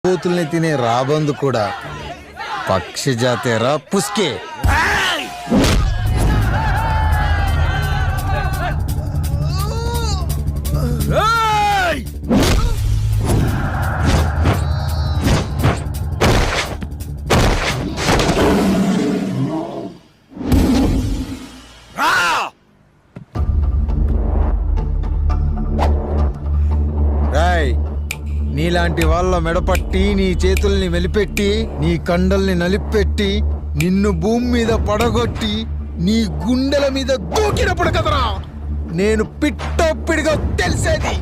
కోతుల్ని తినే రాబందు కూడా పక్షి జాతేరా పుస్కే. నీలాంటి వాళ్ళ మెడపట్టి నీ చేతుల్ని మెలిపెట్టి నీ కండల్ని నలిపెట్టి నిన్ను భూమి మీద పడగొట్టి నీ గుండెల మీద దూకినప్పుడు కదరా నేను పిట్టొప్పిడిగా తెలిసేది.